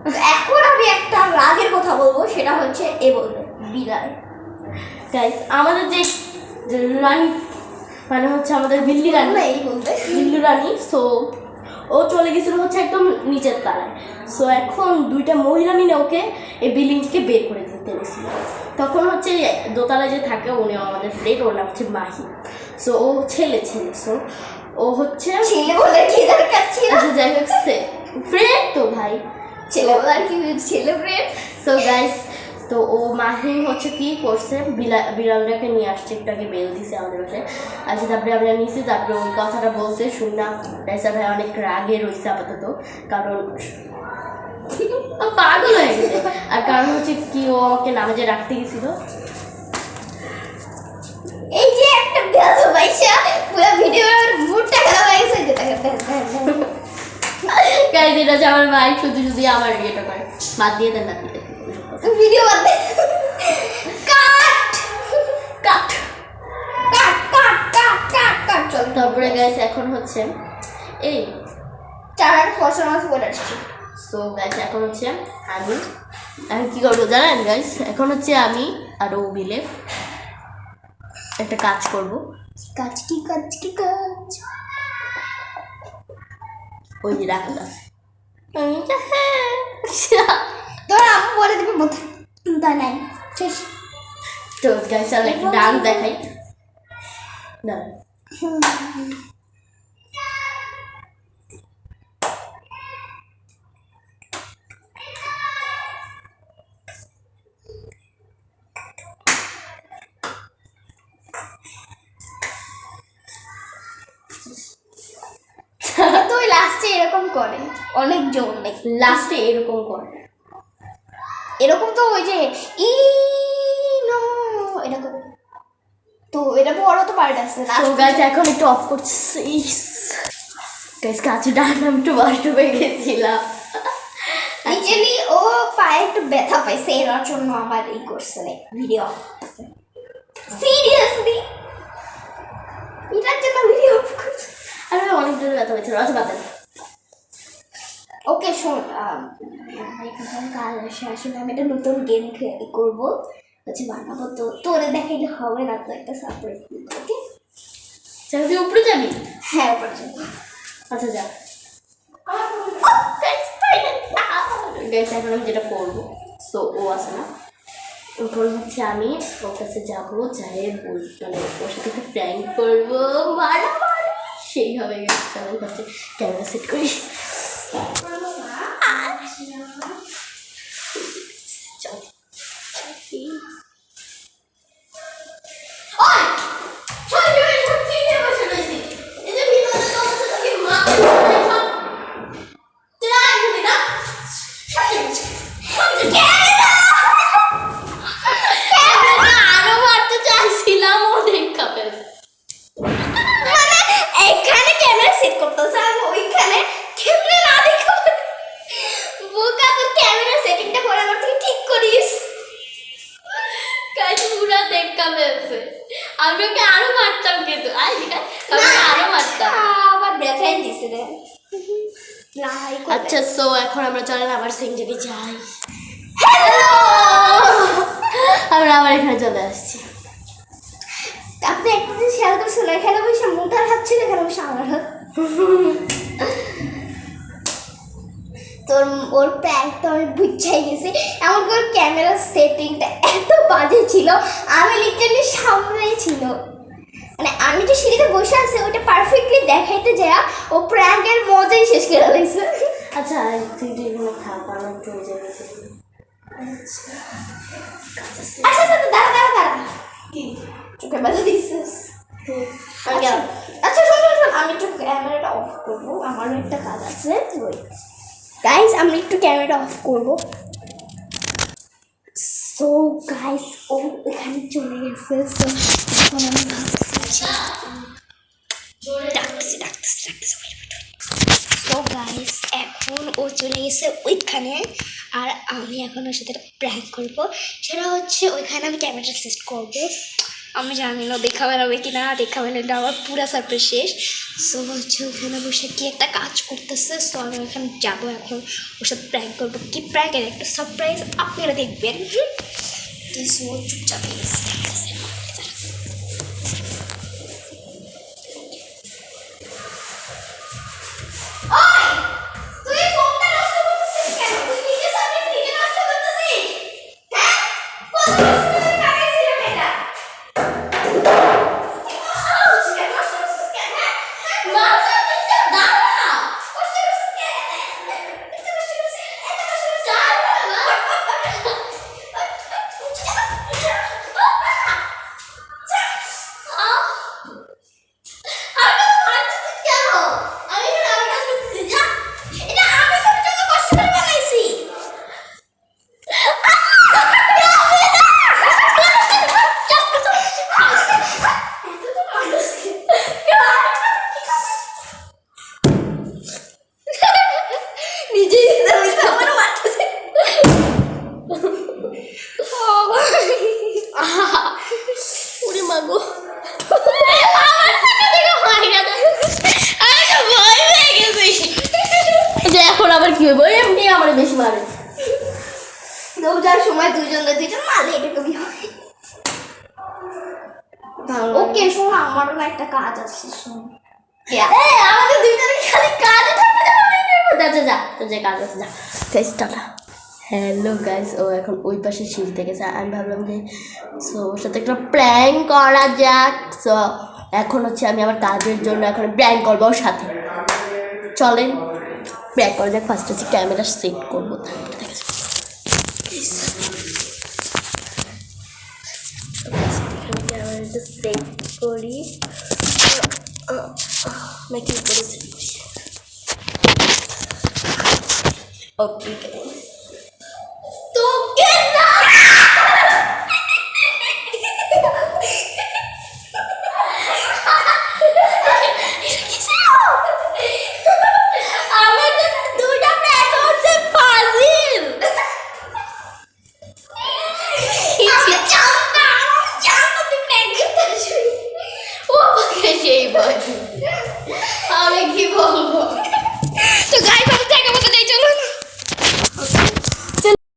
ওকে, এখন আমি একটা রাগের কথা বলবো, সেটা হচ্ছে এ বলবে বিলাই। গাইস আমাদের যে রানী মানে হচ্ছে আমাদের বিল্লি রানী, এই বলবে বিল্লু রানী, সো ও চলে গেছিল হচ্ছে একদম নিচের তলায়। সো এখন দুইটা মহিলা মিলে ওকে এই বিল্ডিং থেকে বের করে দিতে গেছিল। তখন হচ্ছে দোতলায় যে থাকে উনি আমাদের ফ্রেন্ড, ওর নাম হচ্ছে মাহি। সো ও ছেলে ছেলে, সো ও হচ্ছে ছেলে বলে কি দরকার ছিল? যাই হোক ফ্রেন্ড তো ভাই, ছেলে বলার কি, ছেলে ফ্রেন্ড। সো গাইস তো ও মাহি হচ্ছে কি করছে, বিড়ালটাকে নিয়ে আসছে, একটু আগে বেল দিছে আমাদের বাসায়। আচ্ছা তারপরে আমরা নিয়েছি, তারপরে ওই কথাটা বলছে শুনলাম। রাইসা ভাই অনেক রাগে রয়েছে আপাতত, কারণ পাগল হয়ে গেছে। আর কারণ হচ্ছে কি, ও আমাকে নামাজে রাখতে গেছিল। এই যে একটা বেল পয়সা পুরো ভিডিওর মুডটা খারাপ হয়ে গেছে। গাইস এটা হচ্ছে আমার ভাই, শুধু শুধু আমার ইয়েটা করে। বাদ দিয়ে দেন না ভিডিও বাদ দে, কাট কাট কাট কাট কাট কাট কাট চল। তারপরে গাইস এখন হচ্ছে এই চার ফসল মাছ করে আসছি। সো গাইস এখন হচ্ছে আমি কি করবো জানেন গাইস, এখন হচ্ছে আমি আর ও মিলে একটা কাজ করব। কাজ কি কাজ কি কাজ? ওই যে রাখা আছে তোর আমি বলে দিবি বোধ তা নাই শেষ। তো গাইস আমি একটা ডান্স দেখাই না। তুই লাস্টে এরকম করে অনেক জোর নাকি, লাস্টে এরকম করে এরকম তো ওই যে ই নো এরকম তো, এটা বড় তো পার্ট আছে। তো গাইস এখন একটু অফ করছি গাইস, কাছে ডান আমি একটু কষ্ট পেয়ে গেছিলাম। লিটারালি ও পায়ে একটু ব্যথা পাইছে, এর জন্য আমার এই করছে ভিডিও সিরিয়াসলি, এটার জন্য ভিডিও অফ করছে। আরে অনেক জোরে ব্যথা পেয়েছিল। আচ্ছা বাদ দেন। ওকে শোন, কাল আসে, আসলে আমি একটা নতুন গেম করবো, হচ্ছে বানাবো, তো তোরে দেখাইলে হবে না, তো একটা সারপ্রাইজ দিব। ওকে তুই উপরে যাবি? হ্যাঁ উপরে যাবো। আচ্ছা যা গাইস এখন আমি যেটা করবো, সো ও আছে না, এখন হচ্ছে আমি ওর কাছে যাবো, যাই মানে ওর সাথে একটু প্র্যাঙ্ক করবো, মারামারি সেইভাবে গেছে। আমি হচ্ছে ক্যামেরা সেট করি। চল এখানে ক্যামেরা সেট করতেছে, আমি ওইখানে ক্যামেরা না দেখো বোকা, তো ক্যামেরা সেটিংটা করে আমার থেকে ঠিক করিস। গাইস পুরা দেখা পেয়েছে, আমি ওকে আরো মারতাম, কিন্তু আরো মারতাম। আবার ব্যথাই দিছে রে। আচ্ছা সো এখন আমরা চলেন আবার সেম জায়গায় যাই। আমরা আবার এখানে চলে আসছি। আপনি একটা জিনিস খেয়াল করছেন, এখানে বসে মোটার হাত ছিল, এখানে বসে আমার হাত। তোর ওর প্যান্ট তো আমি বুঝাই গেছি, এমন করে ক্যামেরা সেটিংটা এত বাজে ছিল, আমি লিটারালি সামনেই ছিল, মানে আমি যে সিঁড়িতে বসে আছি ওটা পারফেক্টলি দেখাইতে যায়, ও প্র্যাঙ্কের মজাই শেষ করে লাইছে। আচ্ছা তুই তুই এখানে থাক, আমার একটু জায়গায় আচ্ছা আচ্ছা দাঁড়া দাঁড়া দাঁড়া, কি চোখে বাজে দিছিস? আচ্ছা শোন শোন শোন, আমি একটু ক্যামেরাটা অফ করবো, আমারও একটা কাজ আছে। গাইস আমি একটু ক্যামেরাটা অফ করবো। সো গাইস ও এখানে চলে গেছে, সো এখন আমি ডাকতেছি। সো গাইস এখন ও চলে গেছে ওইখানে, আর আমি এখন ওর সাথে প্র্যাঙ্ক করবো, সেটা হচ্ছে ওইখানে আমি ক্যামেরাটা সেট করবো, আমি জানি না দেখা বেরোবে কি না, দেখা বেরোলে আমার পুরো সারপ্রাইজ শেষ। সো হচ্ছে ওখানে বসে কি একটা কাজ করতেছে, সো আমি ওখানে যাবো এখন, ওর সাথে প্র্যাঙ্ক করবো। কি প্র্যাঙ্কের একটা সারপ্রাইজ আপনারা দেখবেন। তো সো চুপচাপ ওরে মাগো, এখন আবার কি হইব? এমনি আমার বেশি মারে। দৌড়ার সময় দুজন মারলে এটুকুই হয়। ওকে শোন, আমারও না একটা কাজ আছে, শোন। আমাদের দুইজনের খালি কাজে থাকতে যা তো যে কাজ আছে যা। টাটা। হ্যালো গাইস, ও এখন ওই পাশে শিলতে গেছে। আমি ভাবলাম যে সো ওর সাথে একটা প্র্যাঙ্ক করা যাক। সো এখন হচ্ছে আমি আমার কাজের জন্য এখন প্র্যাঙ্ক করবো ওর সাথে। চলেন প্র্যাঙ্ক করা যাক। ফার্স্ট হচ্ছে ক্যামেরা সেট করবো। ক্যামেরাটা সেট করি নাকি করে সেট করি? ওকে